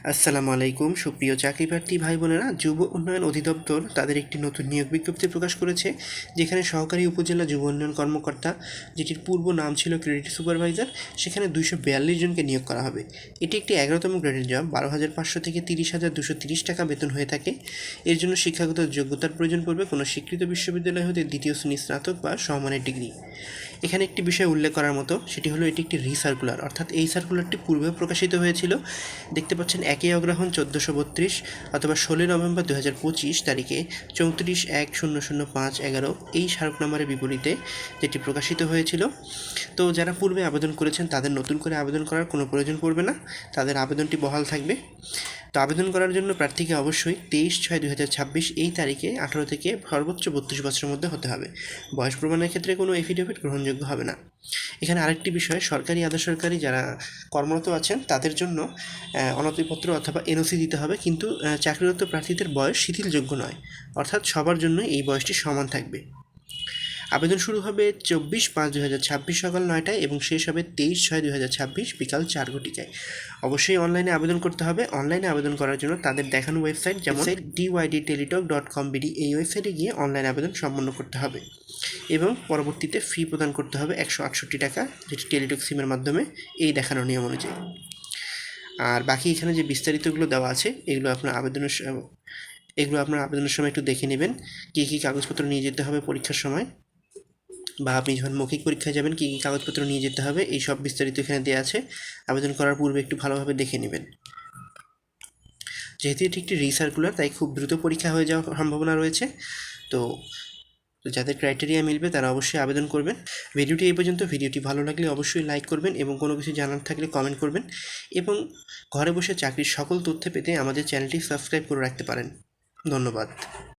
আসসালামু আলাইকুম সুপ্রিয় চাকরিপ্রার্থী ভাই বোনেরা। যুব উন্নয়ন অধিদপ্তর তাদের একটি নতুন নিয়োগ বিজ্ঞপ্তি প্রকাশ করেছে, যেখানে সহকারী উপজেলা যুব উন্নয়ন কর্মকর্তা, যেটির পূর্ব নাম ছিল ক্রেডিট সুপারভাইজার, সেখানে 242 জনকে নিয়োগ করা হবে। এটি একটি 11তম গ্রেডের জব। 12,500 থেকে 30,230 টাকা বেতন হয়ে থাকে। এর জন্য শিক্ষাগত যোগ্যতার প্রয়োজন পড়বে কোনো স্বীকৃত বিশ্ববিদ্যালয় হতে দ্বিতীয় শ্রেণী স্নাতক বা সমমানের ডিগ্রি। এখানে একটি বিষয় উল্লেখ করার মতো, সেটি হলো এটি একটি রিসার্কুলার, অর্থাৎ এই সার্কুলারটি পূর্বেও প্রকাশিত হয়েছিল। দেখতে পাচ্ছেন 1 অগ্রহায়ণ 1432 অথবা 16 নভেম্বর 2025 তারিখে 34/1/00/5/11 এই স্মারক নাম্বারের বিপরীতে যেটি প্রকাশিত হয়েছিল। তো যারা পূর্বে আবেদন করেছেন তাদের নতুন করে আবেদন করার কোনো প্রয়োজন পড়বে না, তাদের আবেদনটি বহাল থাকবে। তো আবেদন করার জন্য প্রার্থীকে অবশ্যই 23/6/2026 এই তারিখে 18 থেকে সর্বোচ্চ 32 বছরের মধ্যে হতে হবে। বয়স প্রমাণের ক্ষেত্রে কোনো এফিডেভিট গ্রহণযোগ্য হবে না। এখানে আরেকটি বিষয়, সরকারি আধা সরকারি যারা কর্মরত আছেন তাদের জন্য অনতিপত্র অথবা এনওসি দিতে হবে, কিন্তু চাকরিরত প্রার্থীদের বয়স শিথিলযোগ্য নয়, অর্থাৎ সবার জন্য এই বয়সটি সমান থাকবে। আবেদন শুরু হবে 24/5/2026 সকাল 9টায় এবং শেষ হবে 23/6/2026 বিকাল 4 ঘটিকায়। অবশ্যই অনলাইনে আবেদন করতে হবে। অনলাইনে আবেদন করার জন্য তাদের দেখানো ওয়েবসাইট, যেমন dydteletalk.com.bd, এই ওয়েবসাইটে গিয়ে অনলাইন আবেদন সম্পন্ন করতে হবে এবং পরবর্তীতে ফি প্রদান করতে হবে 168 টাকা, যেটি টেলিটক সিমের মাধ্যমে, এই দেখানো নিয়ম অনুযায়ী। আর বাকি এখানে যে বিস্তারিতগুলো দেওয়া আছে এগুলো আপনার আবেদনের সময় একটু দেখে নেবেন। কী কী কাগজপত্র নিয়ে যেতে হবে পরীক্ষার সময়, বা আপনি যখন মৌখিক পরীক্ষায় যাবেন কী কী কাগজপত্র নিয়ে যেতে হবে, এই সব বিস্তারিত এখানে দেওয়া আছে। আবেদন করার পূর্বে একটু ভালোভাবে দেখে নেবেন। যেহেতু এটি একটি রিসার্কুলার, তাই খুব দ্রুত পরীক্ষা হয়ে যাওয়ার সম্ভাবনা রয়েছে। তো যাদের ক্রাইটেরিয়া মিলবে তারা অবশ্যই আবেদন করবেন। ভিডিওটি এই পর্যন্ত। ভিডিওটি ভালো লাগলে অবশ্যই লাইক করবেন এবং কোনো কিছু জানার থাকলে কমেন্ট করবেন, এবং ঘরে বসে চাকরির সকল তথ্য পেতে আমাদের চ্যানেলটি সাবস্ক্রাইব করে রাখতে পারেন। ধন্যবাদ।